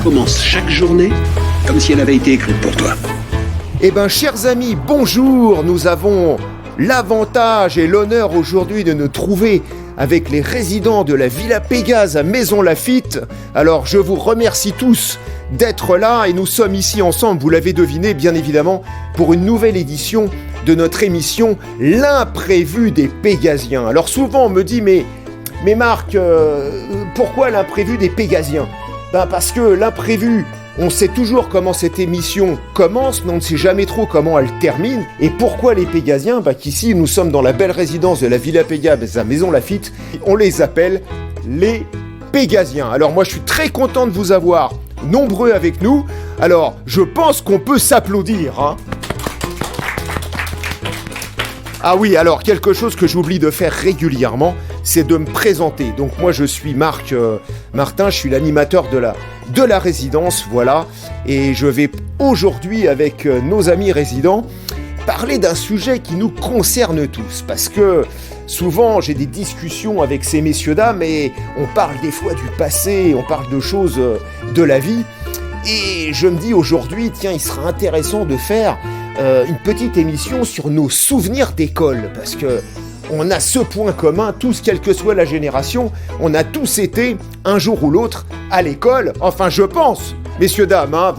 Commence chaque journée comme si elle avait été écrite pour toi. Eh bien, chers amis, bonjour. Nous avons l'avantage et l'honneur aujourd'hui de nous trouver avec les résidents de la Villa Pégase à Maisons Laffitte. Alors, je vous remercie tous d'être là et nous sommes ici ensemble, vous l'avez deviné, bien évidemment, pour une nouvelle édition de notre émission L'imprévu des Pégasiens. Alors souvent on me dit, mais Marc, pourquoi l'imprévu des Pégasiens ? Parce que l'imprévu, on sait toujours comment cette émission commence, mais on ne sait jamais trop comment elle termine. Et pourquoi les Pégasiens ? Qu'ici, nous sommes dans la belle résidence de la Villa Pégase à Maisons Laffitte. On les appelle les Pégasiens. Alors moi, je suis très content de vous avoir nombreux avec nous. Alors, je pense qu'on peut s'applaudir, hein. Ah oui, alors quelque chose que j'oublie de faire régulièrement, c'est de me présenter. Donc moi je suis Marc Martin, je suis l'animateur de la résidence, voilà. Et je vais aujourd'hui avec nos amis résidents parler d'un sujet qui nous concerne tous. Parce que souvent j'ai des discussions avec ces messieurs-dames et on parle des fois du passé, on parle de choses de la vie. Et je me dis aujourd'hui, tiens, il sera intéressant de faire une petite émission sur nos souvenirs d'école, parce que on a ce point commun, tous, quelle que soit la génération, on a tous été, un jour ou l'autre, à l'école. Enfin, je pense, messieurs, dames, hein,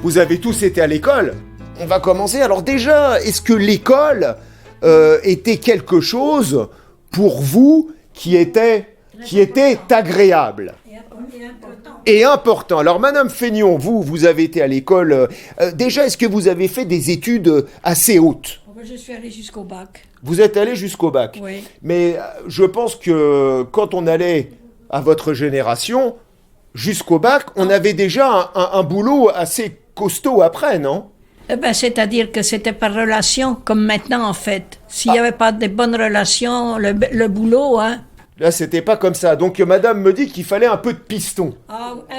vous avez tous été à l'école. On va commencer. Alors déjà, est-ce que l'école était quelque chose, pour vous, qui était agréable ? Et important. Alors, Madame Feignon, vous avez été à l'école. Déjà, est-ce que vous avez fait des études assez hautes ? Je suis allée jusqu'au bac. Vous êtes allé jusqu'au bac. Oui. Mais je pense que quand on allait à votre génération, jusqu'au bac, on avait déjà un boulot assez costaud après, non ? C'est-à-dire que c'était par relation, comme maintenant, en fait. S'il n'y avait pas de bonnes relations, le boulot, hein. Là, c'était pas comme ça. Donc, madame me dit qu'il fallait un peu de piston.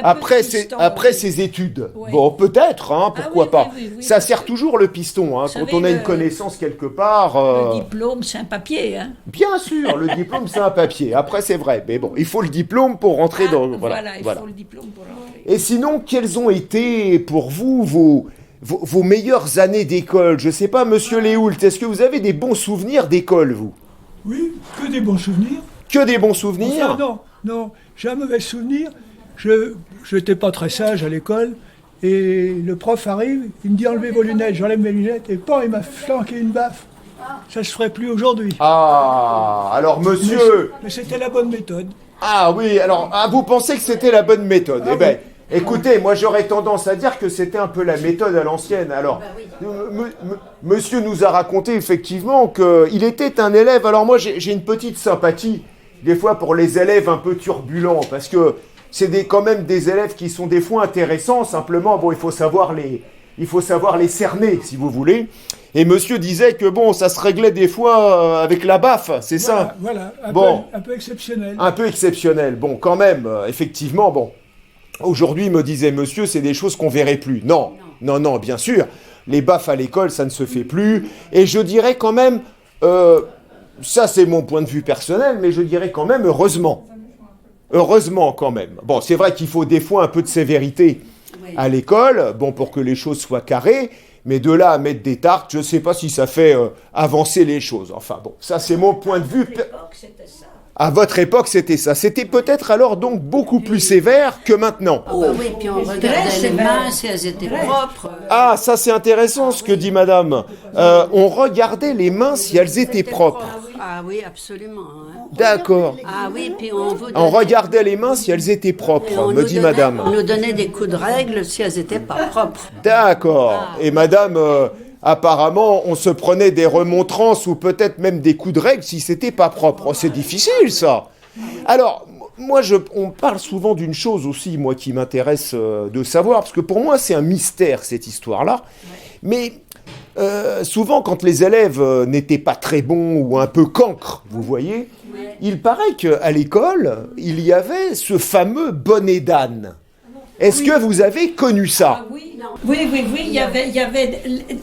Après ses études. Oui. Bon, peut-être, hein, pourquoi pas. Oui, ça sert toujours le piston, hein, quand on a une connaissance quelque part. Le diplôme, c'est un papier, hein. Bien sûr, le diplôme, c'est un papier. Après, c'est vrai. Mais bon, il faut le diplôme pour rentrer dans... Voilà, il faut le diplôme pour rentrer. Et sinon, quelles ont été, pour vous, vos meilleures années d'école ? Je sais pas, monsieur Léoult, est-ce que vous avez des bons souvenirs d'école, vous ? Oui, que des bons souvenirs. Que des bons souvenirs ? Enfin, non, j'ai un mauvais souvenir. Je n'étais pas très sage à l'école. Et le prof arrive, il me dit enlevez vos lunettes, j'enlève mes lunettes. Et il m'a flanqué une baffe. Ça ne se ferait plus aujourd'hui. Ah, alors monsieur... Mais c'était la bonne méthode. Ah oui, alors vous pensez que c'était la bonne méthode ? Eh bien, écoutez, moi j'aurais tendance à dire que c'était un peu la méthode à l'ancienne. Alors, monsieur nous a raconté effectivement qu'il était un élève. Alors moi j'ai une petite sympathie des fois pour les élèves un peu turbulents, parce que c'est quand même des élèves qui sont des fois intéressants, simplement, bon, il faut savoir les cerner, si vous voulez. Et monsieur disait que bon, ça se réglait des fois avec la baffe, c'est ça ? Voilà, un peu exceptionnel. Un peu exceptionnel, bon, quand même, effectivement, bon. Aujourd'hui, me disait monsieur, c'est des choses qu'on verrait plus. Non, bien sûr, les baffes à l'école, ça ne se fait plus. Et je dirais quand même... ça, c'est mon point de vue personnel, mais je dirais quand même heureusement. Heureusement, quand même. Bon, c'est vrai qu'il faut des fois un peu de sévérité à l'école, bon, pour que les choses soient carrées, mais de là à mettre des tartes, je ne sais pas si ça fait avancer les choses. Enfin, bon, ça, c'est mon point de vue. À votre époque, c'était ça. C'était peut-être alors donc beaucoup plus sévère que maintenant. Oui, puis on regardait les mains si elles étaient propres. Ah, ça c'est intéressant ce que dit madame. On regardait les mains si elles étaient propres. Ah oui, absolument. Hein. D'accord. Ah oui, puis on regardait les mains si elles étaient propres, me dit madame. On nous donnait des coups de règle si elles n'étaient pas propres. D'accord. Et madame... apparemment, on se prenait des remontrances ou peut-être même des coups de règle si c'était pas propre. Oh, c'est difficile, ça. Alors, moi, on parle souvent d'une chose aussi, moi, qui m'intéresse de savoir, parce que pour moi, c'est un mystère, cette histoire-là. Mais souvent, quand les élèves n'étaient pas très bons ou un peu cancres, vous voyez, il paraît qu'à l'école, il y avait ce fameux bonnet d'âne. Est-ce que vous avez connu ça ? Oui, il y avait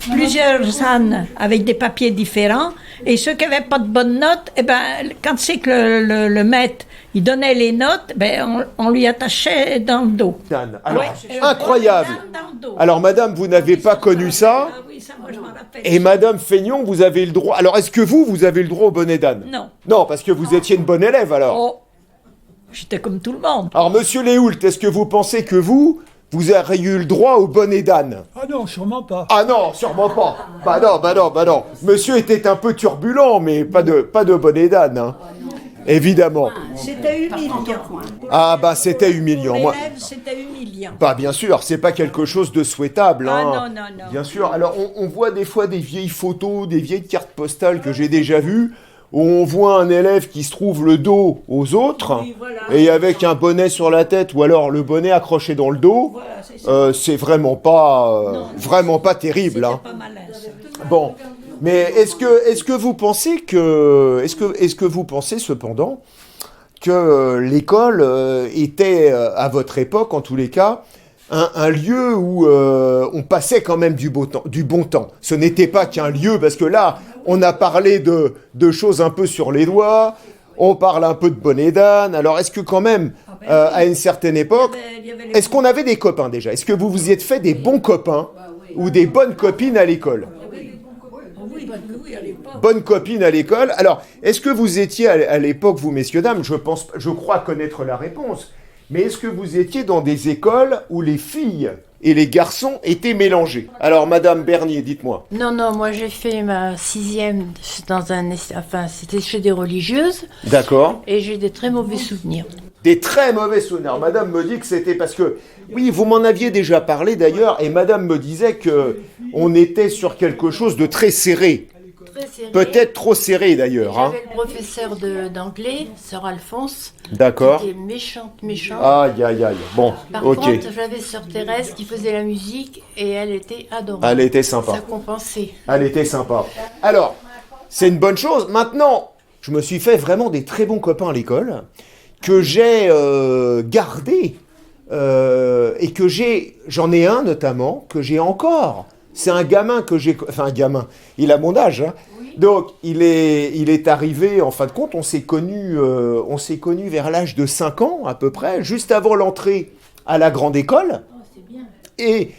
plusieurs ânes avec des papiers différents Et ceux qui n'avaient pas de bonnes notes, eh ben, quand c'est que le maître, il donnait les notes, ben, on lui attachait dans le dos. Dan, alors, Ouais. incroyable. Dans le dos. Alors, madame, vous n'avez pas connu ça. Ah oui, ça, moi, je m'en rappelle. Et madame Feignon, vous avez le droit. Alors, est-ce que vous avez le droit au bonnet d'âne? Non. Non, parce que vous étiez une bonne élève, alors. Oh, j'étais comme tout le monde. Alors, monsieur Léoult, est-ce que vous pensez que vous auriez eu le droit au bonnet d'âne? Ah non, sûrement pas. Ah non, sûrement pas. Bah non. Monsieur était un peu turbulent, mais pas de bonnet d'âne, hein. Évidemment. C'était humiliant. Ah bah c'était humiliant. Pour Moi, l'élève, c'était humiliant. bah bien sûr, c'est pas quelque chose de souhaitable. Ah Hein. non. Bien sûr. Alors on voit des fois des vieilles photos, des vieilles cartes postales que j'ai déjà vues, où on voit un élève qui se trouve le dos aux autres, Oui, voilà. et avec un bonnet sur la tête, ou alors le bonnet accroché dans le dos. Voilà, c'est ça. C'est vraiment pas terrible. Hein. Pas malin. Ça. Bon, mais est-ce que vous pensez cependant que l'école était à votre époque, en tous les cas, un lieu où on passait quand même du bon temps. Ce n'était pas qu'un lieu, parce que là, on a parlé de choses un peu sur les doigts, on parle un peu de bonnet d'âne. Alors, est-ce que quand même, à une certaine époque, Il y avait les- est-ce qu'on avait des copains déjà? Est-ce que vous vous y êtes fait des bons copains ou des bonnes copines à l'école? Oui, à l'époque. Bonnes copines à l'école. Alors, est-ce que vous étiez à l'époque, vous messieurs, dames, je crois connaître la réponse, mais est-ce que vous étiez dans des écoles où les filles et les garçons étaient mélangés? Alors, Madame Bernier, dites-moi. Non, moi j'ai fait ma 6e c'était chez des religieuses D'accord. et j'ai des très mauvais souvenirs. Des très mauvais souvenirs. Madame me dit que c'était parce que... Oui, vous m'en aviez déjà parlé d'ailleurs, et Madame me disait que on était sur quelque chose de très serré. Très serré. Peut-être trop serré d'ailleurs. Hein. J'avais le professeur d'anglais, Sœur Alphonse, D'accord. qui était méchante. Aïe. Bon, Par ok. contre, j'avais Sœur Thérèse qui faisait la musique et elle était adorable. Elle était sympa. Ça compensait. Elle était sympa. Alors, c'est une bonne chose. Maintenant, je me suis fait vraiment des très bons copains à l'école, que j'ai gardés, et que j'en ai un notamment, que j'ai encore. C'est un gamin que j'ai... Enfin, un gamin, il a mon âge, hein. Donc, il est arrivé, en fin de compte, on s'est connus vers l'âge de 5 ans, à peu près, juste avant l'entrée à la grande école. Et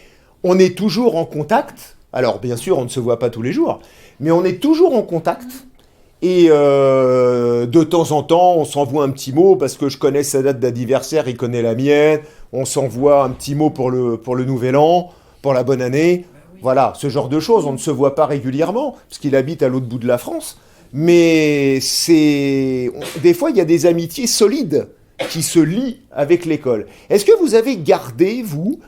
on est toujours en contact. Alors, bien sûr, on ne se voit pas tous les jours, mais on est toujours en contact. Et de temps en temps, on s'envoie un petit mot, parce que je connais sa date d'anniversaire, il connaît la mienne. On s'envoie un petit mot pour le nouvel an, pour la bonne année. Voilà, ce genre de choses. On ne se voit pas régulièrement, parce qu'il habite à l'autre bout de la France. Mais des fois, il y a des amitiés solides qui se lient avec l'école. Est-ce que vous avez gardé, vous,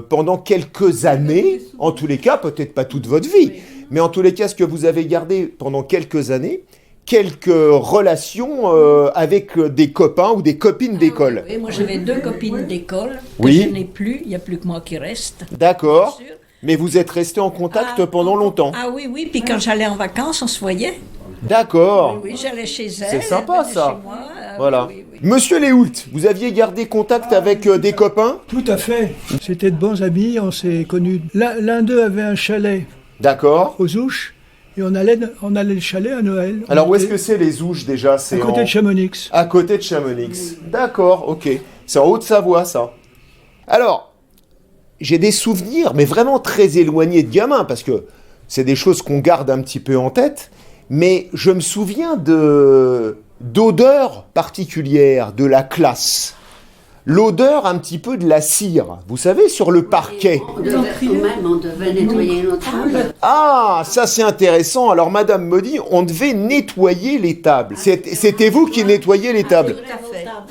pendant quelques années, en tous les cas, peut-être pas toute votre vie, mais en tous les cas, est-ce que vous avez gardé pendant quelques années quelques relations avec des copains ou des copines d'école? Oui, moi j'avais 2 copines d'école. Que Oui. Je n'ai plus, il n'y a plus que moi qui reste. D'accord. Bien sûr. Mais vous êtes restés en contact Ah, pendant longtemps. Ah oui, puis quand j'allais en vacances, on se voyait. D'accord. Oui, j'allais chez elle. C'est sympa, elle venait ça. chez moi, Voilà. oui. Monsieur Léoult, vous aviez gardé contact avec des copains? Tout à fait. C'était de bons amis, on s'est connus. L'un d'eux avait un chalet D'accord. aux Ouches et on allait le chalet à Noël. On Alors où est-ce était que c'est les Ouches déjà? à C'est côté de Chamonix. À côté de Chamonix. D'accord, ok. C'est en Haute-Savoie, ça. Alors, j'ai des souvenirs, mais vraiment très éloignés de gamin, parce que c'est des choses qu'on garde un petit peu en tête, mais je me souviens d'odeurs particulières de la classe. L'odeur un petit peu de la cire, vous savez, sur le parquet. On devait nettoyer nos tables. Ah, ça c'est intéressant. Alors madame me dit, on devait nettoyer les tables. C'était vous qui nettoyiez les tables.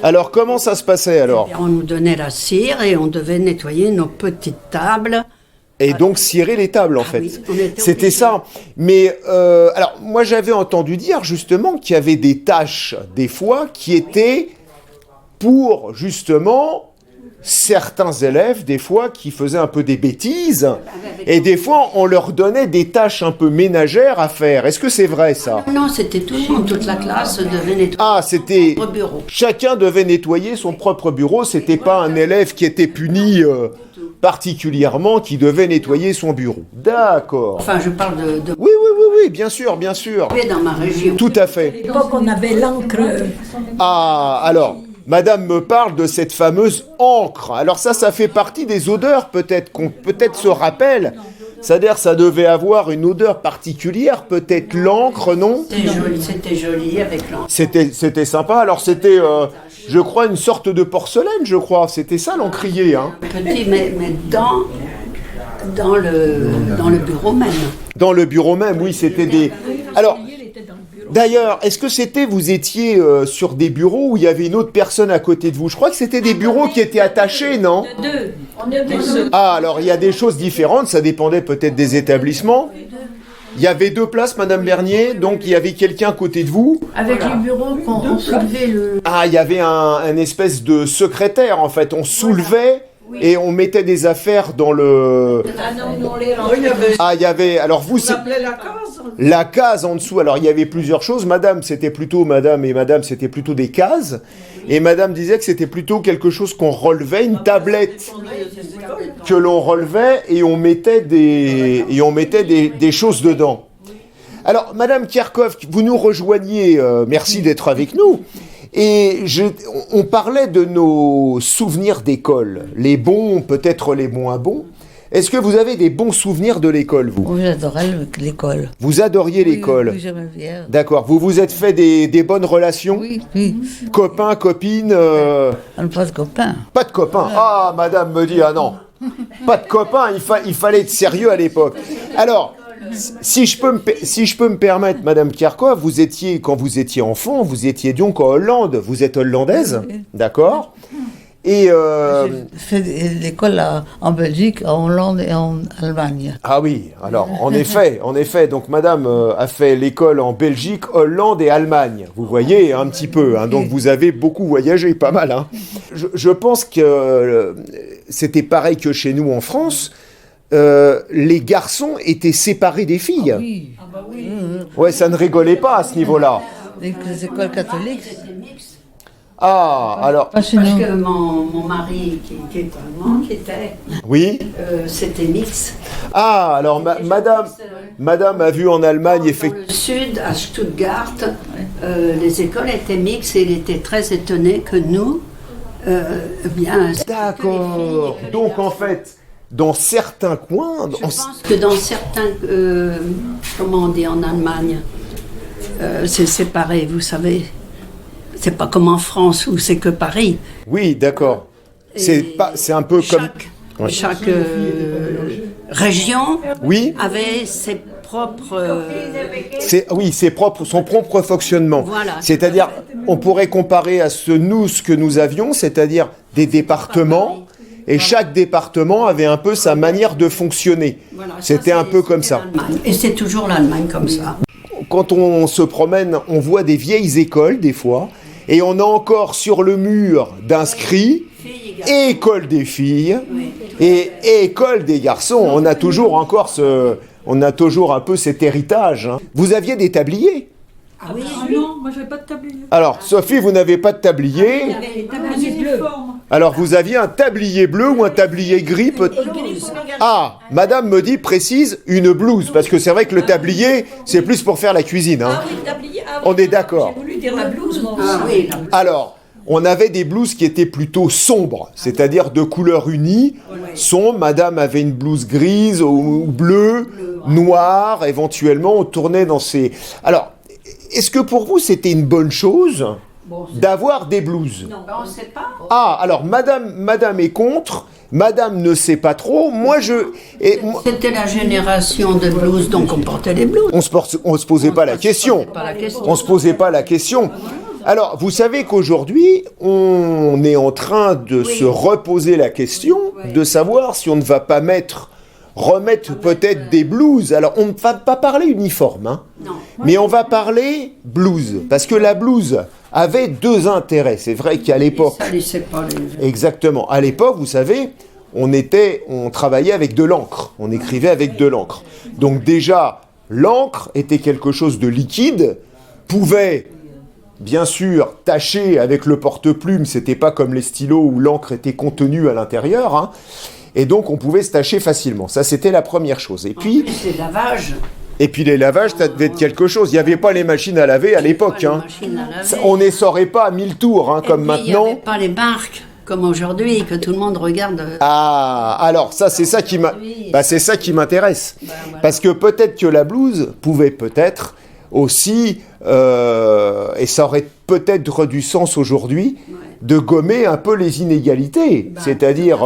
Alors comment ça se passait alors? On nous donnait la cire et on devait nettoyer nos petites tables. Et donc cirer les tables en fait. oui, on était C'était obligés. ça. Mais alors moi j'avais entendu dire justement qu'il y avait des tâches des fois qui étaient pour justement certains élèves des fois qui faisaient un peu des bêtises et des fois on leur donnait des tâches un peu ménagères à faire. Est-ce que c'est vrai ça? Non, c'était tout le monde, toute la classe devait nettoyer Ah, c'était... notre bureau. Chacun devait nettoyer son propre bureau, c'était pas un élève qui était puni particulièrement qui devait nettoyer son bureau. D'accord. Enfin, je parle de Oui, oui, bien sûr, bien sûr. Dans ma région. Tout à fait. À l'époque, on avait l'encre. Ah, alors, madame me parle de cette fameuse encre. Alors ça fait partie des odeurs peut-être qu'on peut-être se rappelle. C'est-à-dire ça devait avoir une odeur particulière, peut-être l'encre, non? C'était joli avec l'encre. C'était sympa. Alors c'était, je crois, une sorte de porcelaine, je crois. C'était ça l'encrier, hein. Petit, mais dans le bureau même. Dans le bureau même, oui, c'était des... Alors, d'ailleurs, est-ce que c'était, vous étiez sur des bureaux où il y avait une autre personne à côté de vous? Je crois que c'était des bureaux qui étaient attachés, non? Deux. On est deux. Ah, alors il y a des choses différentes, ça dépendait peut-être des établissements. Il y avait 2 places, Madame Bernier, donc il y avait quelqu'un à côté de vous. Avec les bureaux qu'on soulevait le... Ah, il y avait un espèce de secrétaire, en fait. On soulevait et on mettait des affaires dans le... Ah non, nous, on les rangeait. Ah, il y avait... Alors vous, c'est... Appelez la case. La case en dessous, alors il y avait plusieurs choses. Madame, c'était plutôt des cases. Et madame disait que c'était plutôt quelque chose qu'on relevait, une tablette que l'on relevait et on mettait des choses dedans. Alors, madame Kierkov, vous nous rejoignez, merci d'être avec nous. Et on parlait de nos souvenirs d'école, les bons, peut-être les moins bons. Est-ce que vous avez des bons souvenirs de l'école, vous? Oui, j'adorais l'école. Vous adoriez l'école? Oui, j'aimais bien. D'accord. Vous vous êtes fait des bonnes relations? Oui. Copains, copines On n'a pas de copains. Pas de copains. Ah, madame me dit, ah non. Pas de copains, il fallait être sérieux à l'époque. Alors, si je peux me permettre, madame Kierkov, quand vous étiez enfant, vous étiez donc en Hollande. Vous êtes hollandaise, d'accord? Et J'ai fait l'école en Belgique, en Hollande et en Allemagne. Ah oui, alors en effet, donc madame a fait l'école en Belgique, Hollande et Allemagne. Vous voyez un petit peu, hein, donc vous avez beaucoup voyagé, pas mal. Hein. Je pense que c'était pareil que chez nous en France. Les garçons étaient séparés des filles. Ah oui. Ouais, ça ne rigolait pas à ce niveau-là. Les écoles catholiques. Ah, alors... Pas chez Parce nous. que mon mari, qui est allemand, Oui. c'était mix. Ah, alors madame a vu en Allemagne, Dans effectivement... le sud, à Stuttgart, les écoles étaient mixtes et il était très étonné que nous, bien... D'accord. Donc en fait, dans certains coins... Je pense que dans certains... comment on dit en Allemagne, c'est séparé, vous savez. C'est pas comme en France où c'est que Paris. Oui, d'accord. C'est un peu comme... Ouais. Chaque région Oui. avait ses propres... son propre fonctionnement. Voilà. C'est-à-dire, on pourrait comparer à ce que nous avions, c'est-à-dire des départements, et chaque département avait un peu sa manière de fonctionner. Voilà, ça, C'était un peu comme ça. l'Allemagne. Et c'est toujours l'Allemagne comme ça. Quand on se promène, on voit des vieilles écoles, des fois, et on a encore sur le mur d'inscrits école des filles et école des garçons. On a toujours un peu cet héritage. Hein. Vous aviez des tabliers? Ah oui, Non, moi j'avais pas de tablier. Alors, Sophie, vous n'avez pas de tablier. Alors, vous aviez un tablier bleu ou un tablier gris Ah, madame me dit, précise, une blouse. Parce que c'est vrai que le tablier, c'est plus pour faire la cuisine. Hein. Ah oui, tablier. Ah oui, On est d'accord. J'ai voulu dire la blouse, moi aussi. Ah oui, Alors, on avait des blouses qui étaient plutôt sombres, c'est-à-dire de couleur unie. Sombre, madame avait une blouse grise ou bleue, noire, éventuellement, on tournait dans ces... Alors, est-ce que pour vous, c'était une bonne chose d'avoir des blouses? non, on ne sait pas. Ah, alors, madame est contre, madame ne sait pas trop, moi C'était la génération de blouses, donc on portait les blouses. on se posait pas la question. On se posait pas la question. Alors, vous savez qu'aujourd'hui, on est en train de se reposer la question de savoir si on ne va pas remettre peut-être des blouses. Alors, on ne va pas parler uniforme, hein, mais on va parler blouse. Parce que la blouse avait 2 intérêts. C'est vrai qu'à l'époque... Ça laissait pas les... Exactement. À l'époque, vous savez, on travaillait avec de l'encre. On écrivait avec de l'encre. Donc déjà, l'encre était quelque chose de liquide, pouvait... Bien sûr, tacher avec le porte-plume, c'était pas comme les stylos où l'encre était contenue à l'intérieur, hein, et donc on pouvait se tacher facilement. Ça, c'était la première chose. Et puis, Les lavages, Et puis les lavages, ça devait être quelque chose. Il n'y avait pas les machines à laver à l'époque. Hein. On n'essorait pas à 1000 tours, hein, comme maintenant. Il n'y avait pas les marques comme aujourd'hui, que tout le monde regarde. Ah, alors ça, c'est ça qui c'est ça qui m'intéresse. Voilà. Parce que peut-être que la blouse pouvait peut-être aussi, et ça aurait peut-être du sens aujourd'hui, de gommer un peu les inégalités. C'est-à-dire,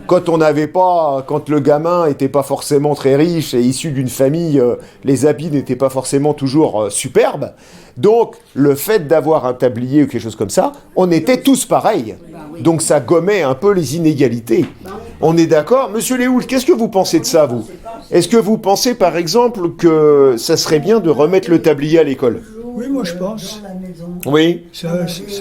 quand le gamin n'était pas forcément très riche et issu d'une famille, les habits n'étaient pas forcément toujours superbes. Donc, le fait d'avoir un tablier ou quelque chose comme ça, on était tous pareils. Donc, ça gommait un peu les inégalités. On est d'accord? Monsieur Léoul, qu'est-ce que vous pensez de ça, vous? Est-ce que vous pensez, par exemple, que ça serait bien de remettre le tablier à l'école? Oui, moi je pense. Oui, Ça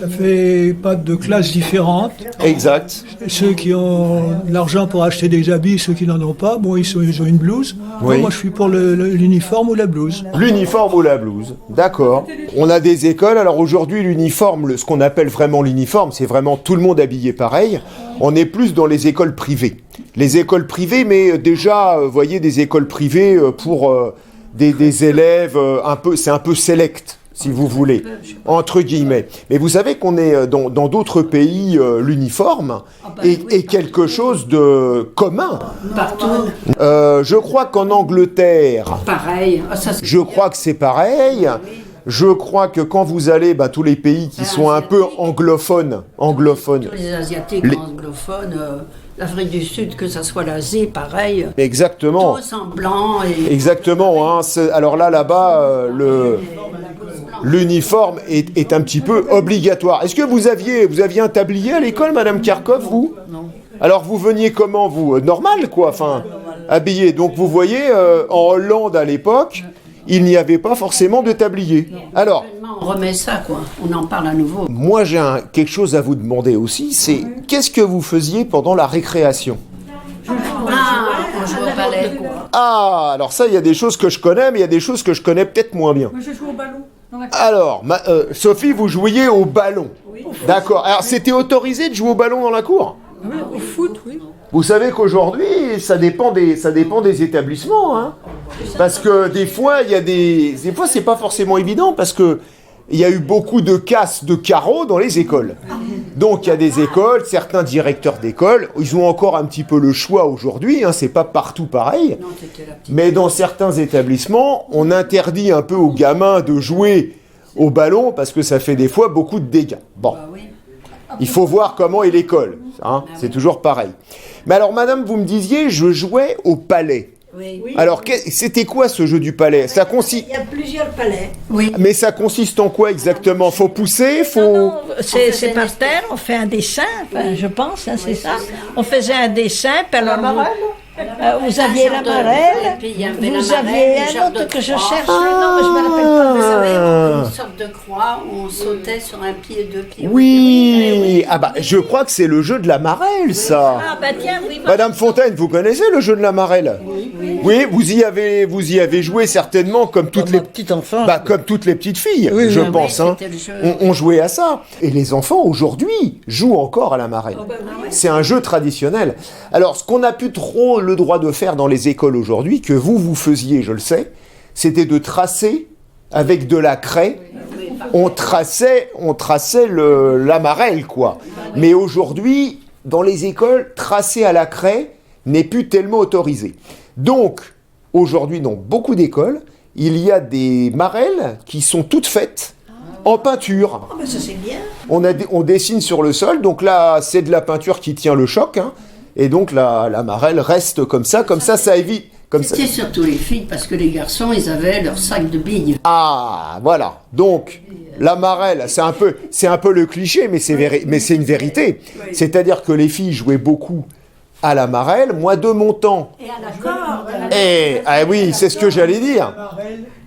fait pas de classes différentes. exact. Ceux qui ont de l'argent pour acheter des habits, ceux qui n'en ont pas, bon, ils ont une blouse. Oui. Moi, je suis pour l'uniforme ou la blouse. L'uniforme ou la blouse, d'accord. On a des écoles, alors aujourd'hui l'uniforme, ce qu'on appelle vraiment l'uniforme, c'est vraiment tout le monde habillé pareil. On est plus dans les écoles privées. Les écoles privées, mais déjà, voyez, des écoles privées pour des élèves, c'est un peu select, si vous voulez, entre guillemets. Mais vous savez qu'on est dans d'autres pays, l'uniforme est quelque chose de commun. Partout, Je crois qu'en Angleterre, pareil. Ah, ça, je crois que c'est pareil. Je crois que quand vous allez, tous les pays qui sont un peu anglophones, tous les Asiatiques anglophones, l'Afrique du Sud, que ça soit l'Asie, pareil. exactement, Tous en blanc. exactement. Hein, alors là-bas, l'uniforme est un petit peu obligatoire. Est-ce que vous aviez un tablier à l'école, Madame Karkov, vous? Non. Alors vous veniez comment, vous? Normal, quoi, enfin, habillé. Donc vous voyez, en Hollande à l'époque, il n'y avait pas forcément de tablier. Alors, On remet ça, quoi. On en parle à nouveau. moi j'ai quelque chose à vous demander aussi, c'est qu'est-ce que vous faisiez pendant la récréation? Ah, on joue au ballet. Ah, alors ça, il y a des choses que je connais, mais il y a des choses que je connais peut-être moins bien. Moi, je joue au ballon. Dans la... Alors, Sophie, vous jouiez au ballon. D'accord. Alors, c'était autorisé de jouer au ballon dans la cour? Oui, au foot, oui. Vous savez qu'aujourd'hui, ça dépend des établissements, hein. Parce que des fois, des fois, c'est pas forcément évident parce que il y a eu beaucoup de casses de carreaux dans les écoles. Donc, il y a des écoles, certains directeurs d'école, ils ont encore un petit peu le choix aujourd'hui, hein, c'est pas partout pareil. Non, c'était la petite. Mais dans certains établissements, on interdit un peu aux gamins de jouer au ballon parce que ça fait des fois beaucoup de dégâts. Bon, Ah oui. il faut voir comment est l'école, hein, c'est toujours pareil. Mais alors, madame, vous me disiez, je jouais au palais. Oui. Alors, c'était quoi ce jeu du palais? Ça Il y a plusieurs palais. Oui. Mais ça consiste en quoi exactement? Faut pousser, faut... C'est par terre, on fait un dessin, enfin, je pense, hein, c'est ça. On faisait un dessin, puis alors vous aviez la marelle, Et puis, il y avait vous la aviez marelle, un une autre que je sorte de cherche, croix. non, mais je me rappelle pas. Vous savez, Ah. une sorte de croix où on sautait sur un pied, deux pieds. Oui, ah bah, je crois que c'est le jeu de la marelle, ça. Ah bah tiens, oui. Madame Fontaine, vous connaissez le jeu de la marelle? Oui, vous y avez joué certainement comme toutes les petites enfants. comme toutes les petites filles, je oui, pense. Hein. c'était le jeu. On jouait à ça. Et les enfants aujourd'hui jouent encore à la marelle. C'est un jeu traditionnel. Alors, ce qu'on n'a plus trop le droit de faire dans les écoles aujourd'hui, que vous faisiez, je le sais, c'était de tracer avec de la craie. On traçait la marelle, quoi. Mais aujourd'hui, dans les écoles, tracer à la craie n'est plus tellement autorisé. Donc, aujourd'hui, dans beaucoup d'écoles, il y a des marelles qui sont toutes faites en peinture. Ah bah ça c'est bien. On dessine sur le sol, donc là, c'est de la peinture qui tient le choc, hein, et donc la marelle reste comme ça évite... Comme ça. C'était surtout les filles, parce que les garçons, ils avaient leur sac de billes. Ah, voilà. Donc, la marelle, c'est un peu le cliché, mais c'est une vérité. C'est-à-dire que les filles jouaient beaucoup à la marelle. Moi, de mon temps... Et à la corde. Ah oui, c'est ce que j'allais dire.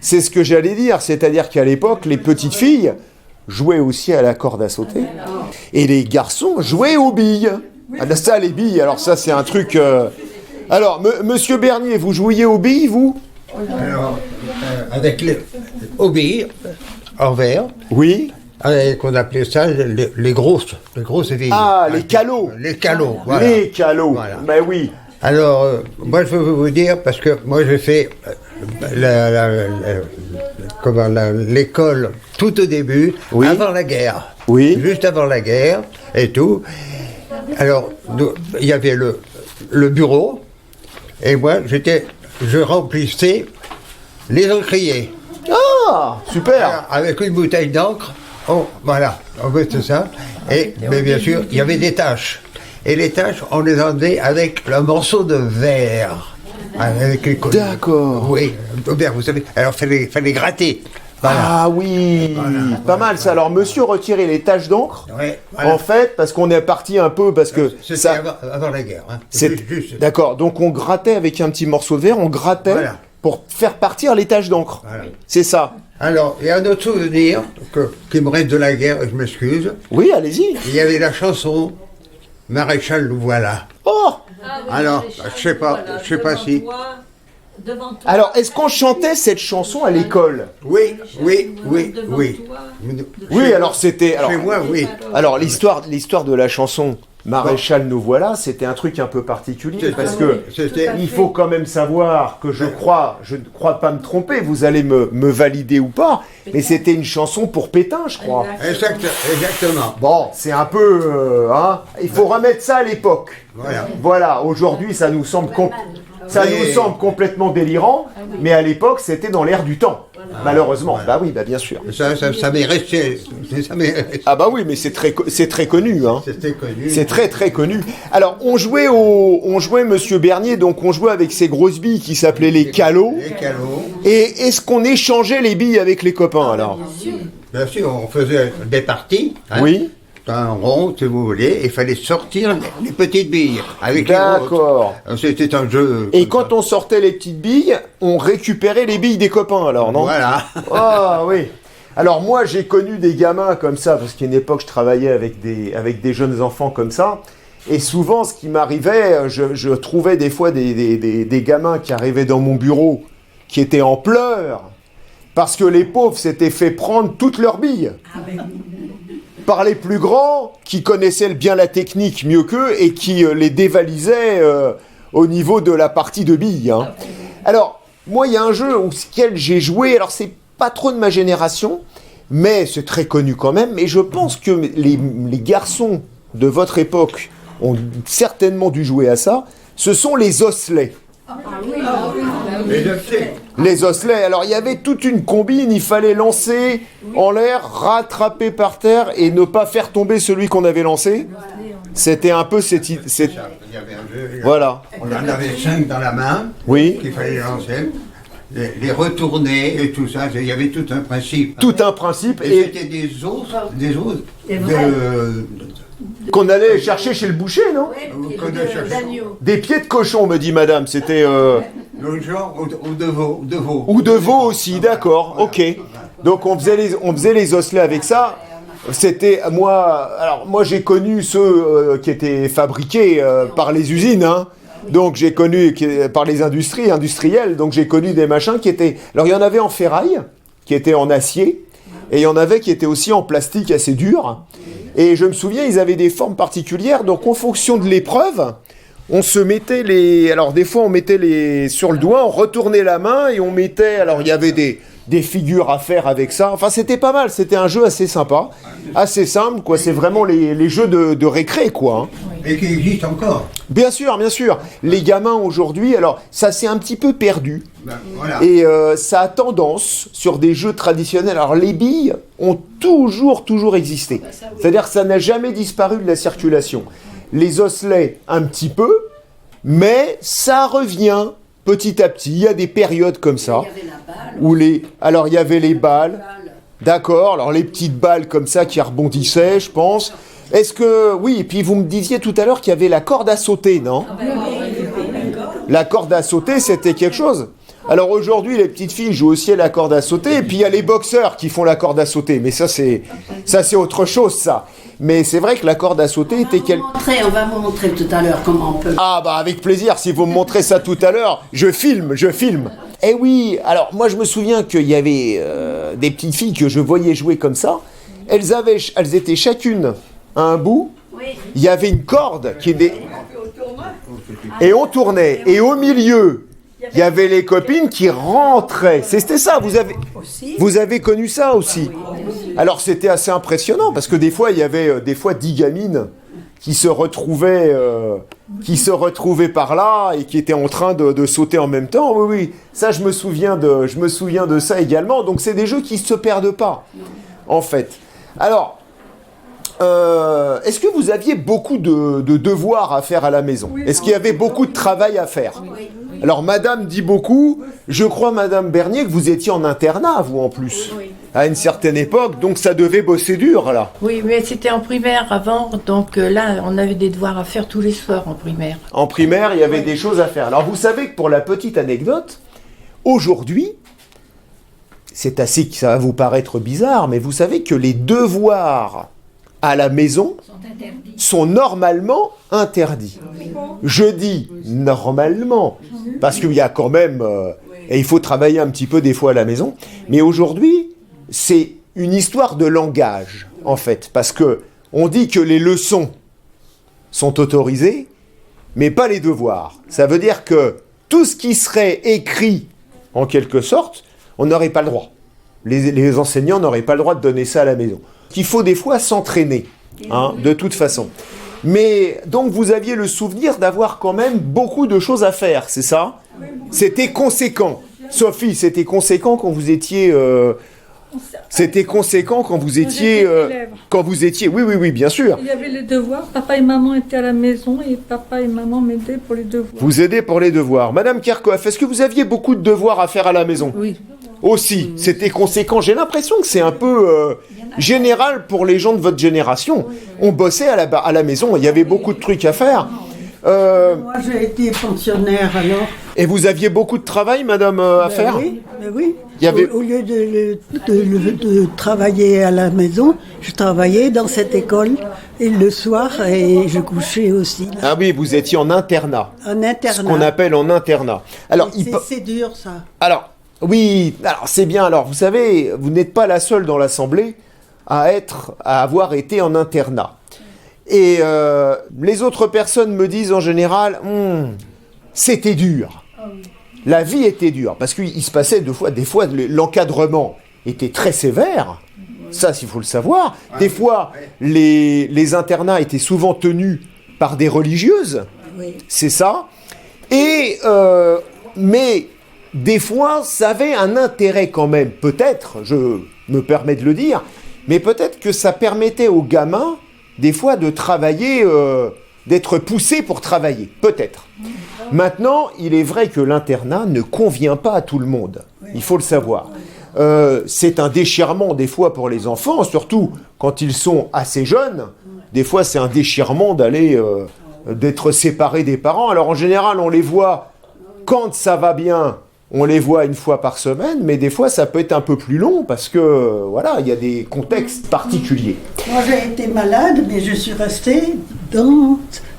C'est ce que j'allais dire. C'est-à-dire qu'à l'époque, les petites filles jouaient aussi à la corde à sauter. Et les garçons jouaient aux billes. Ah, ça, les billes, alors ça, c'est un truc... Alors, monsieur Bernier, vous jouiez aux billes, vous? Alors, avec aux billes, en verre, Oui. qu'on appelait ça les grosses billes. Ah, les calots. Les calots, voilà. Les calots, Voilà. ben oui. Alors, moi je veux vous dire, parce que moi j'ai fait l'école tout au début, Oui. avant la guerre. Oui. Juste avant la guerre et tout. Alors, il y avait le bureau, et moi, je remplissais les encriers. Ah, super. Alors, avec une bouteille d'encre, voilà, on mettait ça. Et, mais bien sûr, il y avait des taches. Et les taches, on les enlevait avec le morceau de verre. Avec les colliers. D'accord. Oui, le verre, vous savez. Alors, fallait gratter. Voilà. Ah oui, Voilà, pas mal ça. Alors, monsieur retirait les taches d'encre. Ouais, voilà. En fait, parce qu'on est parti un peu, parce que C'était ça, avant la guerre. Hein. c'est Juste. d'accord. Donc, on grattait avec un petit morceau de verre, on grattait Voilà. pour faire partir les taches d'encre. Voilà. C'est ça. Alors, il y a un autre souvenir qui me reste de la guerre, et je m'excuse. Oui, allez-y. Il y avait la chanson Maréchal nous voilà. Oh. Alors, je sais pas si. Devant toi. Alors, est-ce qu'on chantait cette chanson à l'école? Oui. Oui, alors c'était. Alors, Chez moi, oui. alors l'histoire de la chanson Maréchal nous voilà, c'était un truc un peu particulier parce que C'était. il faut quand même savoir que je ne crois pas me tromper, vous allez me valider ou pas, mais c'était une chanson pour Pétain, je crois. Exactement. Bon, c'est un peu, hein, il faut remettre ça à l'époque. Voilà. Voilà, aujourd'hui ça nous semble Mais- nous semble complètement délirant, mais à l'époque c'était dans l'air du temps, malheureusement. Voilà. Bah oui, bah bien sûr. Ça m'est resté. Ça m'est resté. Ah bah oui, mais c'est très connu, hein. C'était connu. C'est très connu. Alors, on jouait Monsieur Bernier, donc on jouait avec ces grosses billes qui s'appelaient les calots. Les calots. Et est-ce qu'on échangeait les billes avec les copains alors? Bien sûr, on faisait des parties. Hein, Oui. un rond, si vous voulez, et il fallait sortir les petites billes avec les grosses. D'accord. C'était un jeu. Et quand on sortait les petites billes, on récupérait les billes des copains alors, non? Voilà. Ah oui. Alors moi j'ai connu des gamins comme ça, parce qu'à une époque je travaillais avec des jeunes enfants comme ça, et souvent ce qui m'arrivait, je trouvais des fois des gamins qui arrivaient dans mon bureau, qui étaient en pleurs, parce que les pauvres s'étaient fait prendre toutes leurs billes. Par les plus grands, qui connaissaient bien la technique mieux qu'eux, et qui les dévalisaient au niveau de la partie de billes. Hein. Alors, moi il y a un jeu auquel j'ai joué, alors c'est pas trop de ma génération, mais c'est très connu quand même, et je pense que les garçons de votre époque ont certainement dû jouer à ça, ce sont les osselets. Les osselets, alors il y avait toute une combine, il fallait lancer en l'air, rattraper par terre et ne pas faire tomber celui qu'on avait lancé. C'était un peu cette... Il y avait un jeu. Voilà. On en avait 5 dans la main. Oui. Qu'il fallait lancer. Les retourner et tout ça. Il y avait tout un principe. Tout un principe Et et c'était des os qu'on allait chercher chez le boucher, non? Des pieds de cochon, me dit madame, c'était... le genre ou de veau. Ou de veau aussi, d'accord, ok. Donc on faisait les osselets avec ça. C'était moi j'ai connu ceux qui étaient fabriqués par les usines, hein. Donc j'ai connu par les industriels, donc j'ai connu des machins qui étaient... Alors il y en avait en ferraille, qui étaient en acier, et il y en avait qui étaient aussi en plastique assez dur. Et je me souviens, ils avaient des formes particulières, donc en fonction de l'épreuve, on se mettait les... Alors des fois on mettait les... Sur le doigt, on retournait la main et on mettait... Alors il y avait des figures à faire avec ça. Enfin c'était pas mal, c'était un jeu assez sympa, assez simple, quoi. C'est vraiment les jeux de récré, quoi. Hein. Et qui existe encore. Bien sûr, bien sûr. Les gamins aujourd'hui, alors ça s'est un petit peu perdu. Ben, voilà. Et ça a tendance sur des jeux traditionnels. Alors les billes ont toujours existé. C'est-à-dire que ça n'a jamais disparu de la circulation. Les osselets un petit peu, mais ça revient petit à petit. Il y a des périodes comme ça. Alors il y avait les balles. D'accord. Alors les petites balles comme ça qui rebondissaient, je pense. Est-ce que... Oui, et puis vous me disiez tout à l'heure qu'il y avait la corde à sauter, non? La corde à sauter, c'était quelque chose. Alors aujourd'hui, les petites filles jouent aussi à la corde à sauter, et puis il y a les boxeurs qui font la corde à sauter. Mais ça, c'est autre chose, ça. Mais c'est vrai que la corde à sauter était On va vous montrer tout à l'heure comment on peut. Ah bah avec plaisir, si vous me montrez ça tout à l'heure, je filme. Eh oui, alors moi je me souviens qu'il y avait des petites filles que je voyais jouer comme ça. Elles étaient chacune à un bout. Il y avait une corde qui était... Et on tournait. Et au milieu, Il y avait les copines qui rentraient. C'était ça, vous avez connu ça aussi. Alors c'était assez impressionnant parce que des fois, il y avait 10 gamines qui se retrouvaient par là et qui étaient en train de sauter en même temps. Oui, oui, ça je me souviens de ça également. Donc c'est des jeux qui ne se perdent pas, en fait. Alors, est-ce que vous aviez beaucoup de devoirs à faire à la maison? Est-ce qu'il y avait beaucoup de travail à faire? Alors, madame dit beaucoup. Je crois, madame Bernier, que vous étiez en internat, vous, en plus, à une certaine époque. Donc, ça devait bosser dur, là. Oui, mais c'était en primaire avant, donc là, on avait des devoirs à faire tous les soirs en primaire. En primaire, il y avait des choses à faire. Alors, vous savez que pour la petite anecdote, aujourd'hui, ça va vous paraître bizarre, mais vous savez que les devoirs à la maison sont normalement interdits. Je dis normalement, parce qu'il y a quand même, et il faut travailler un petit peu des fois à la maison, mais aujourd'hui, c'est une histoire de langage, en fait, parce que on dit que les leçons sont autorisées, mais pas les devoirs. Ça veut dire que tout ce qui serait écrit, en quelque sorte, on n'aurait pas le droit. Les enseignants n'auraient pas le droit de donner ça à la maison. Qu'il faut des fois s'entraîner, de toute façon. Mais donc vous aviez le souvenir d'avoir quand même beaucoup de choses à faire, c'est ça? C'était conséquent. Sophie, c'était conséquent quand vous étiez... C'était conséquent quand vous étiez... Oui, bien sûr. Il y avait les devoirs, papa et maman étaient à la maison et papa et maman m'aidaient pour les devoirs. Vous aidez pour les devoirs. Madame Kerkhoff, est-ce que vous aviez beaucoup de devoirs à faire à la maison? Oui. Aussi, c'était conséquent. J'ai l'impression que c'est un peu général pour les gens de votre génération. On bossait à la maison, il y avait beaucoup de trucs à faire. Moi, j'ai été pensionnaire alors. Et vous aviez beaucoup de travail, madame, à faire? Oui, mais oui. Il y avait... Au lieu de travailler à la maison, je travaillais dans cette école et le soir, et je couchais aussi. Là. Ah oui, vous étiez en internat. En internat. Ce qu'on appelle en internat. Alors, c'est dur, ça. Alors, oui, alors c'est bien. Alors, vous savez, vous n'êtes pas la seule dans l'Assemblée à avoir été en internat. Et les autres personnes me disent en général, c'était dur. La vie était dure, parce qu'il se passait des fois, l'encadrement était très sévère. Ça, il faut le savoir. Des fois, les internats étaient souvent tenus par des religieuses. Oui. C'est ça. Et, mais des fois, ça avait un intérêt quand même, peut-être, je me permets de le dire, mais peut-être que ça permettait aux gamins, des fois, de travailler, d'être poussés pour travailler, peut-être. Maintenant, il est vrai que l'internat ne convient pas à tout le monde, il faut le savoir. C'est un déchirement, des fois, pour les enfants, surtout quand ils sont assez jeunes. Des fois, c'est un déchirement d'être séparés des parents. Alors, en général, on les voit quand ça va bien. On les voit une fois par semaine, mais des fois, ça peut être un peu plus long parce que, voilà, il y a des contextes particuliers. Moi, j'ai été malade, mais je suis restée dans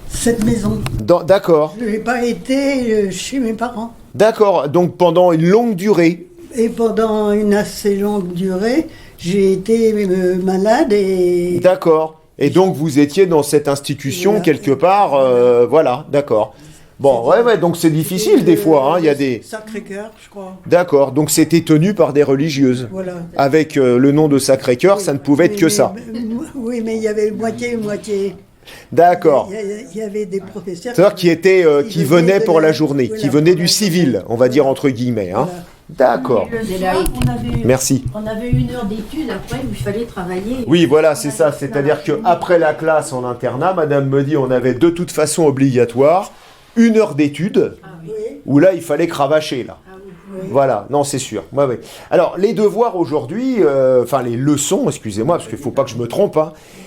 cette maison. D'accord. Je n'ai pas été chez mes parents. D'accord, donc pendant une longue durée. Et pendant une assez longue durée, j'ai été malade et... D'accord. Et donc, vous étiez dans cette institution, voilà, quelque part, voilà, d'accord. Bon, ouais, donc c'est difficile des fois, il y a des... Sacré-Cœur, je crois. D'accord, donc c'était tenu par des religieuses. Voilà. Avec le nom de Sacré-Cœur, ça ne pouvait être que ça. Oui, mais il y avait moitié. D'accord. Il y avait des professeurs... qui venaient pour la journée, voilà, qui venaient du civil, on va dire entre guillemets. Voilà. D'accord. Merci. On avait 1 heure d'études après où il fallait travailler. Oui, voilà, c'est ça. C'est-à-dire qu'après la classe en internat, madame me dit on avait de toute façon obligatoire 1 heure d'études, où là, il fallait cravacher, là. Voilà, non, c'est sûr. Ouais. Alors, les devoirs aujourd'hui, les leçons, excusez-moi, parce qu'il ne faut pas que je me trompe,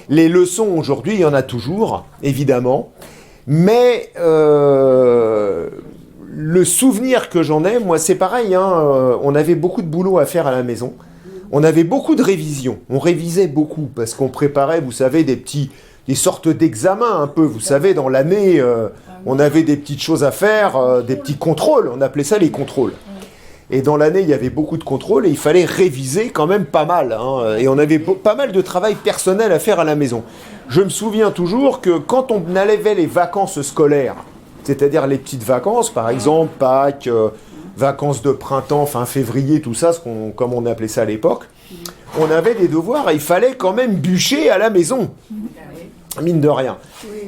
les leçons aujourd'hui, il y en a toujours, évidemment, mais le souvenir que j'en ai, moi, c'est pareil, on avait beaucoup de boulot à faire à la maison, on avait beaucoup de révisions, on révisait beaucoup, parce qu'on préparait, vous savez, des sortes d'examens, un peu, vous savez, dans l'année, on avait des petites choses à faire, des petits contrôles, on appelait ça les contrôles. Et dans l'année, il y avait beaucoup de contrôles et il fallait réviser quand même pas mal. Et on avait pas mal de travail personnel à faire à la maison. Je me souviens toujours que quand on avait les vacances scolaires, c'est-à-dire les petites vacances, par exemple Pâques, vacances de printemps, fin février, tout ça, comme on appelait ça à l'époque, on avait des devoirs et il fallait quand même bûcher à la maison, mine de rien.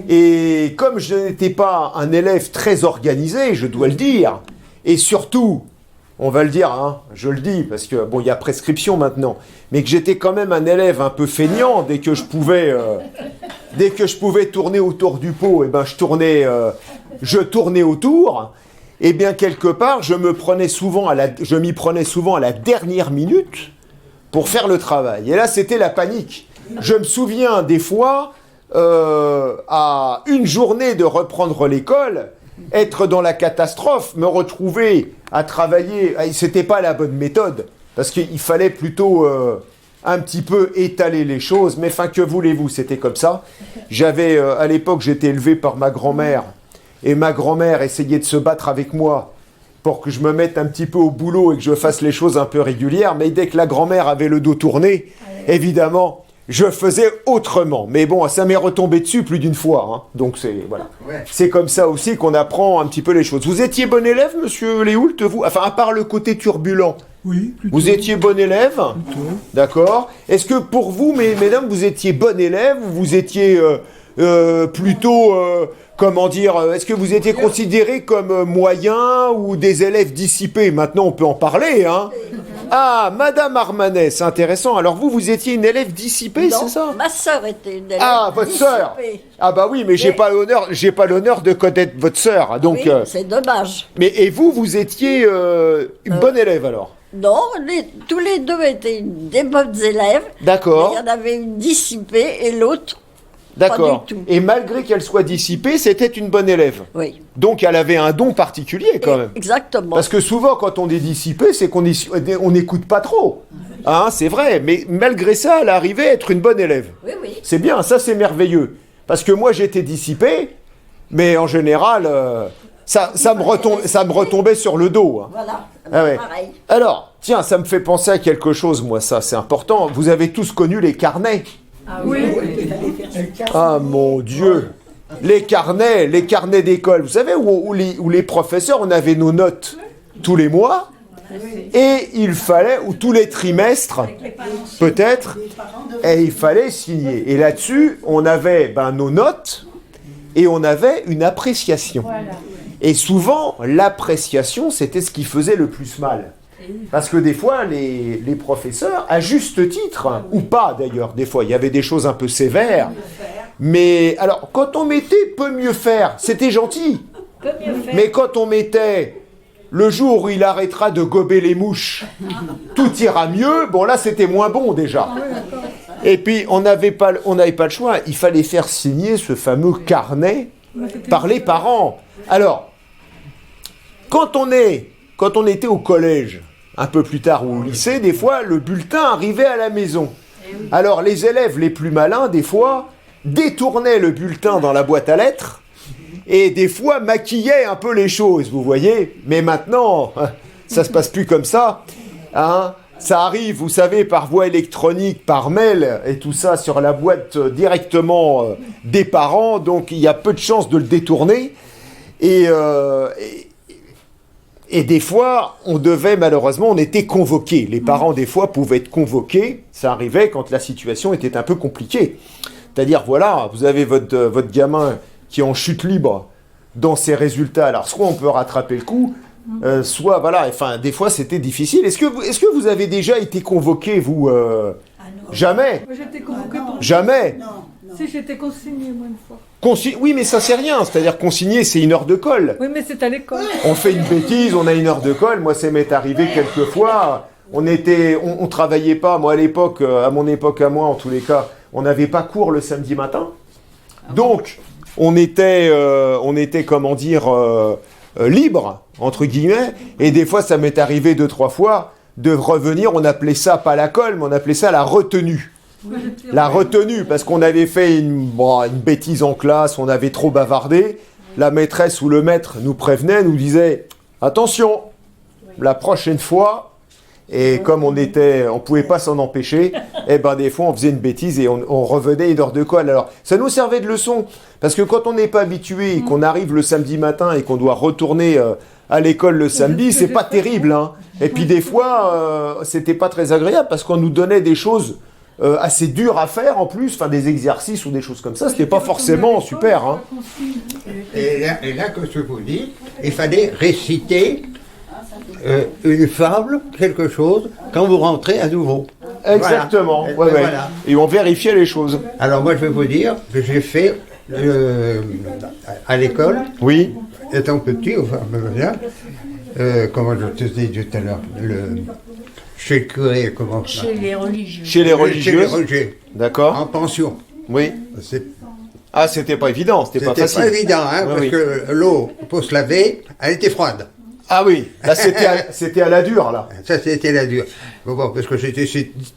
Et comme je n'étais pas un élève très organisé, je dois le dire, et surtout, on va le dire, hein, je le dis, parce que bon, il y a prescription maintenant, mais que j'étais quand même un élève un peu feignant dès que je pouvais tourner autour du pot, et ben je tournais autour. Et bien quelque part, je m'y prenais souvent à la dernière minute pour faire le travail. Et là, c'était la panique. Je me souviens des fois, à une journée de reprendre l'école, être dans la catastrophe, me retrouver à travailler, c'était pas la bonne méthode, parce qu'il fallait plutôt un petit peu étaler les choses, mais enfin, que voulez-vous, c'était comme ça. À l'époque, j'étais élevé par ma grand-mère, et ma grand-mère essayait de se battre avec moi pour que je me mette un petit peu au boulot et que je fasse les choses un peu régulières, mais dès que la grand-mère avait le dos tourné, évidemment, je faisais autrement. Mais bon, ça m'est retombé dessus plus d'une fois. Hein. Donc voilà. C'est comme ça aussi qu'on apprend un petit peu les choses. Vous étiez bon élève, monsieur Léoult, vous? Enfin, à part le côté turbulent. Oui, plutôt. Vous étiez bon élève? Plutôt. D'accord. Est-ce que pour vous, mesdames, vous étiez bon élève ou vous étiez plutôt... comment dire, est-ce que vous étiez considérés comme moyens ou des élèves dissipés? Maintenant, on peut en parler, hein. Ah, Madame Armanet, c'est intéressant. Alors vous étiez une élève dissipée, c'est ça? Ma sœur était une élève Ah, votre sœur. Ah bah oui, mais j'ai pas l'honneur de connaître votre sœur. Donc, oui, c'est dommage. Mais et vous étiez une bonne élève alors? Non, tous les deux étaient des bonnes élèves. D'accord. Il y en avait une dissipée et l'autre d'accord. Pas du tout. Et malgré qu'elle soit dissipée, c'était une bonne élève. Oui. Donc elle avait un don particulier quand même. Exactement. Parce que souvent, quand on est dissipé, c'est qu'on n'écoute pas trop. Hein, c'est vrai. Mais malgré ça, elle arrivait à être une bonne élève. Oui, oui. C'est bien, ça c'est merveilleux. Parce que moi, j'étais dissipé, mais en général, ça me retombait sur le dos. Hein. Voilà. Ah ouais. Pareil. Alors, tiens, ça me fait penser à quelque chose, moi, ça, c'est important. Vous avez tous connu les carnets. Ah oui. Ah mon Dieu, les carnets d'école, vous savez, où les professeurs, on avait nos notes tous les mois, et il fallait, ou tous les trimestres, peut-être, et il fallait signer. Et là-dessus, on avait nos notes, et on avait une appréciation. Et souvent, l'appréciation, c'était ce qui faisait le plus mal. Parce que des fois, les professeurs, à juste titre, ou pas d'ailleurs, des fois, il y avait des choses un peu sévères. Mais alors, quand on mettait « peut mieux faire », c'était gentil. Mais quand on mettait « le jour où il arrêtera de gober les mouches, tout ira mieux », bon là, c'était moins bon déjà. Et puis, on n'avait pas le choix. Il fallait faire signer ce fameux carnet par les parents. Alors, quand on était au collège, un peu plus tard ou au lycée, des fois, le bulletin arrivait à la maison. Alors, les élèves les plus malins, des fois, détournaient le bulletin dans la boîte à lettres et des fois maquillaient un peu les choses, vous voyez. Mais maintenant, ça se passe plus comme ça. Hein, ça arrive, vous savez, par voie électronique, par mail et tout ça sur la boîte directement des parents. Donc, il y a peu de chances de le détourner. Et des fois, on était convoqués. Les parents, des fois, pouvaient être convoqués. Ça arrivait quand la situation était un peu compliquée. C'est-à-dire, voilà, vous avez votre gamin qui est en chute libre dans ses résultats. Alors, soit on peut rattraper le coup, soit, voilà, enfin, des fois, c'était difficile. Est-ce que vous avez déjà été convoqué, vous Jamais. Moi, j'étais convoquée pour... Jamais. Si, j'étais consignée, moi, une fois. Oui, mais ça, c'est rien. C'est-à-dire, consigner, c'est une heure de colle. Oui, mais c'est à l'école. On fait une bêtise, on a une heure de colle. Moi, ça m'est arrivé quelques fois. On travaillait pas. Moi, à mon époque, en tous les cas, on n'avait pas cours le samedi matin. Donc, on était comment dire, libre, entre guillemets. Et des fois, ça m'est arrivé 2-3 fois de revenir. On appelait ça pas la colle, mais on appelait ça la retenue. La retenue, parce qu'on avait fait une bêtise en classe, on avait trop bavardé. La maîtresse ou le maître nous prévenait, nous disait « Attention, la prochaine fois, Et comme on pouvait pas s'en empêcher, eh ben des fois on faisait une bêtise et on revenait une heure de colle. Alors ça nous servait de leçon, parce que quand on n'est pas habitué, et qu'on arrive le samedi matin et qu'on doit retourner à l'école le samedi, c'est pas terrible, hein. Et puis des fois, c'était pas très agréable, parce qu'on nous donnait des choses assez dures à faire en plus, enfin des exercices ou des choses comme ça, c'était pas forcément super, hein. Et là, que je vous dis, il fallait réciter une fable, quelque chose, quand vous rentrez à nouveau. Exactement, Voilà. ouais. Voilà. Et on vérifiait les choses. Alors moi, je vais vous dire que j'ai fait à l'école, Oui. étant petit, enfin, comment je te dis tout à l'heure, chez le curé, comment ça Chez les religieux. Chez les Chez les religieuses. religieux, D'accord. en pension. Oui. C'est- Ah, c'était pas évident, c'était pas C'était facile. pas évident, hein, Ouais, parce oui. que l'eau, pour se laver, elle était froide. Ah oui, là c'était à la dure, là. Ça, c'était la dure. Bon, parce que j'étais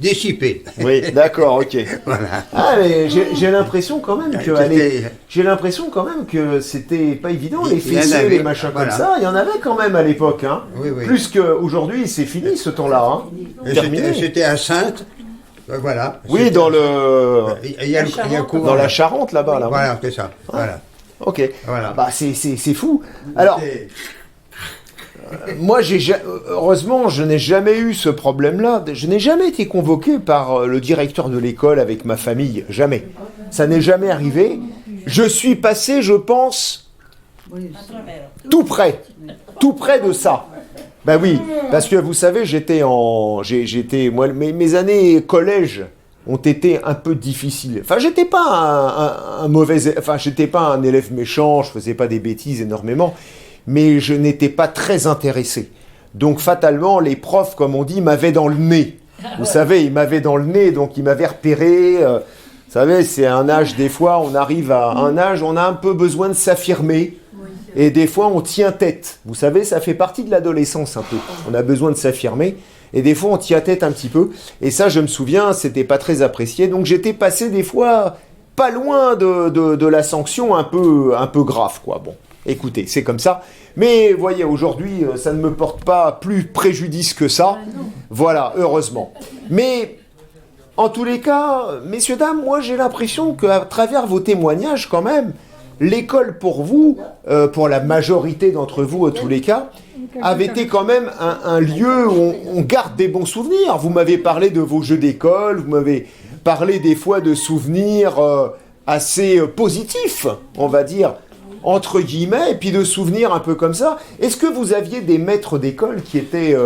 dissipé. Oui, d'accord, ok. Voilà. Ah, mais j'ai l'impression quand même que C'était- j'ai l'impression quand même que c'était pas évident, les Il y en fessiers, avait, les machins voilà. comme ça. Il y en avait quand même à l'époque, hein. Oui, oui. Plus qu'aujourd'hui, c'est fini ce temps-là, hein. Et Terminé. C'était à Sainte, voilà. Oui, C'était- dans le Il y a le couvent. dans la Charente là-bas, là. Voilà, c'est ça. Voilà. Ok. Voilà. Bah c'est fou. Alors. Et- Moi, heureusement, je n'ai jamais eu ce problème-là. Je n'ai jamais été convoqué par le directeur de l'école avec ma famille. Jamais. Ça n'est jamais arrivé. Je suis passé, je pense, tout près de ça. Ben oui, parce que vous savez, moi, mes années collège ont été un peu difficiles. Enfin, j'étais pas j'étais pas un élève méchant, je faisais pas des bêtises énormément, mais je n'étais pas très intéressé. Donc, fatalement, les profs, comme on dit, m'avaient dans le nez. Vous savez, ils m'avaient dans le nez, donc ils m'avaient repéré. Vous savez, c'est un âge, des fois, on arrive à un âge, on a un peu besoin de s'affirmer. Et des fois, on tient tête. Vous savez, ça fait partie de l'adolescence un peu. On a besoin de s'affirmer. Et des fois, on tient tête un petit peu. Et ça, je me souviens, c'était pas très apprécié. Donc, j'étais passé des fois pas loin de la sanction un peu grave, quoi. Bon, écoutez, c'est comme ça. Mais, voyez, aujourd'hui, ça ne me porte pas plus préjudice que ça. Voilà, heureusement. Mais, en tous les cas, messieurs, dames, moi, j'ai l'impression qu'à travers vos témoignages, quand même, l'école pour vous, pour la majorité d'entre vous, en tous les cas, avait été quand même un lieu où on garde des bons souvenirs. Vous m'avez parlé de vos jeux d'école, vous m'avez parlé des fois de souvenirs assez positifs, on va dire, entre guillemets, et puis de souvenirs un peu comme ça. Est-ce que vous aviez des maîtres d'école qui étaient,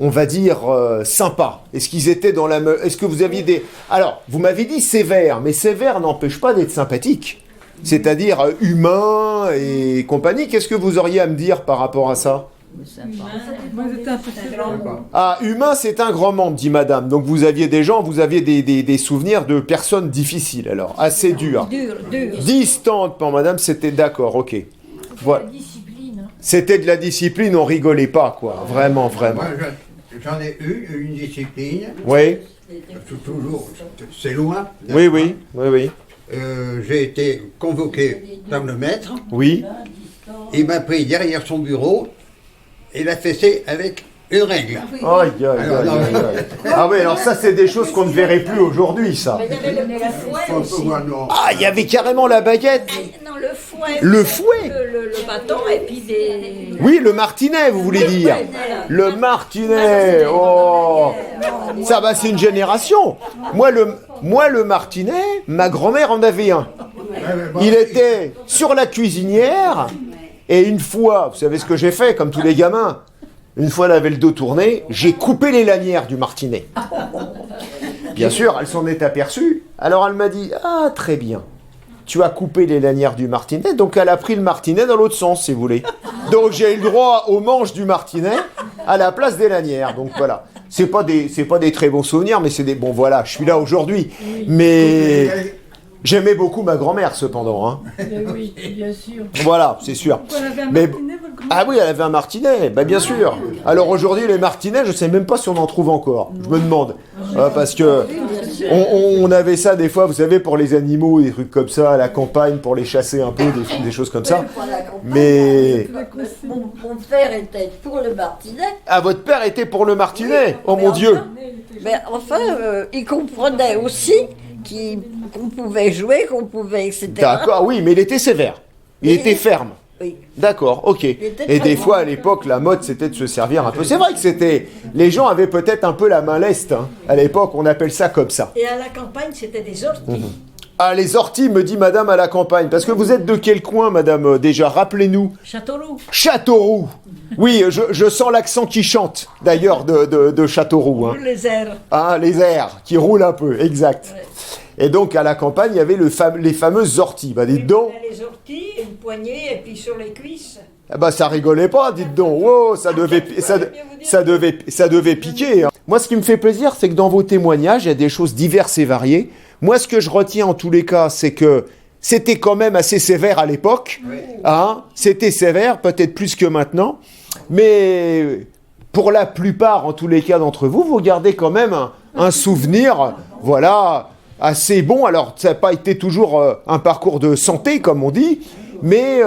on va dire, sympas? Est-ce qu'ils étaient dans la... Est-ce que vous aviez des... Alors, vous m'avez dit sévères, mais sévères n'empêche pas d'être sympathique. C'est-à-dire humain et compagnie. Qu'est-ce que vous auriez à me dire par rapport à ça? Moi, j'étais un peu sévère. Ah, humain, c'est un grand membre, dit madame. Donc vous aviez des gens, vous aviez des souvenirs de personnes difficiles, alors, assez dures. Dur. Distantes pour madame, c'était d'accord, ok. Voilà. Discipline. C'était de la discipline, on rigolait pas, quoi. Vraiment, vraiment. Moi, j'en ai eu une discipline, Oui, toujours, c'est loin. oui. J'ai été convoqué par le maître. Oui. Il m'a pris derrière son bureau et l'a fessé avec une règle. Aïe, aïe, aïe, aïe, aïe. Ah oui, alors ça, c'est des choses qu'on ne verrait plus aujourd'hui, ça. Il y avait le fouet aussi. Ah, il y avait carrément la baguette. Non, le fouet. Le fouet. Le bâton et puis des... Oui, le martinet, vous voulez dire. Le martinet. Oh. Ça, bah, c'est une génération. Moi, le martinet, ma grand-mère en avait un. Il était sur la cuisinière. Et une fois, vous savez ce que j'ai fait, comme tous les gamins, une fois elle avait le dos tourné, j'ai coupé les lanières du martinet. Bien sûr, elle s'en est aperçue. Alors elle m'a dit, ah très bien, tu as coupé les lanières du martinet, donc elle a pris le martinet dans l'autre sens, si vous voulez. Donc j'ai eu le droit aux manches du martinet à la place des lanières. Donc voilà, c'est pas des très bons souvenirs, mais c'est des... Bon voilà, je suis là aujourd'hui. Mais... J'aimais beaucoup ma grand-mère, cependant. Hein. Oui, bien sûr. Voilà, c'est sûr. Elle avait un Mais... martinet, votre grand-mère? Ah oui, elle avait un martinet, bah bien sûr. Alors aujourd'hui, les martinets, je sais même pas si on en trouve encore. Je me demande. Parce que on avait ça des fois, vous savez, pour les animaux, des trucs comme ça, à la campagne, pour les chasser un peu, des choses comme ça. Mais... Mon père était pour le martinet. Ah, votre père était pour le martinet? Oh mon Dieu! Mais enfin, il comprenait aussi qu'on pouvait jouer, qu'on pouvait, etc. D'accord, oui, mais il était sévère. Il était ferme. Oui. D'accord, ok. Et très des bon. fois, à l'époque, la mode, c'était de se servir un peu. C'est vrai que c'était... Les gens avaient peut-être un peu la main leste. Hein. À l'époque, on appelle ça comme ça. Et à la campagne, c'était des orties. Ah, les orties, me dit madame à la campagne. Parce que vous êtes de quel coin, madame, déjà? Rappelez-nous. Châteauroux. Châteauroux. Oui, je sens l'accent qui chante, d'ailleurs, de Châteauroux. Hein. Les airs. Ah, les airs, qui roulent un peu, exact. Ouais. Et donc, à la campagne, il y avait les fameuses orties. Bah, dites donc. Les orties, une poignée, et puis sur les cuisses. Ah bah, ça rigolait pas, dites donc. Wow, ça devait piquer. Hein. Moi, ce qui me fait plaisir, c'est que dans vos témoignages, il y a des choses diverses et variées. Moi, ce que je retiens en tous les cas, c'est que c'était quand même assez sévère à l'époque. Oui. Hein, c'était sévère, peut-être plus que maintenant. Mais pour la plupart, en tous les cas d'entre vous, vous gardez quand même un souvenir, voilà, assez bon. Alors, ça n'a pas été toujours un parcours de santé, comme on dit, mais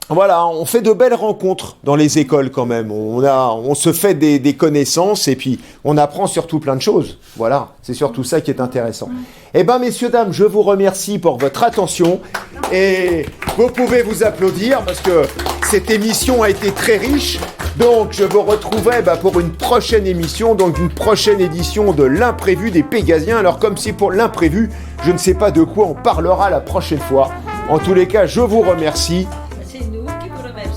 voilà, on fait de belles rencontres dans les écoles quand même. On se fait des connaissances et puis on apprend surtout plein de choses. Voilà, c'est surtout ça qui est intéressant. Eh bien, messieurs, dames, je vous remercie pour votre attention et vous pouvez vous applaudir parce que cette émission a été très riche. Donc, je vous retrouverai pour une prochaine émission, donc une prochaine édition de l'imprévu des Pégasiens. Alors, comme c'est pour l'imprévu, je ne sais pas de quoi on parlera la prochaine fois. En tous les cas, je vous remercie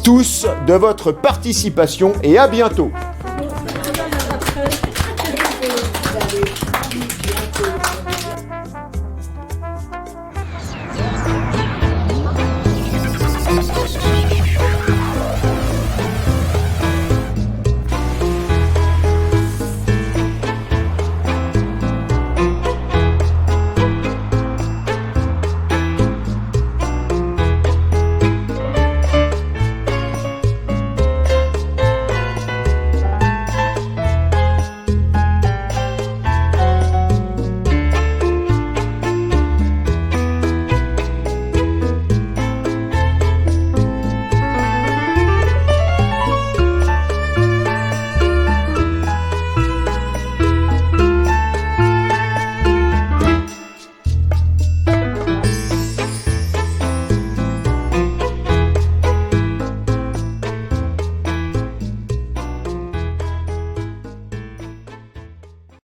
tous de votre participation et à bientôt.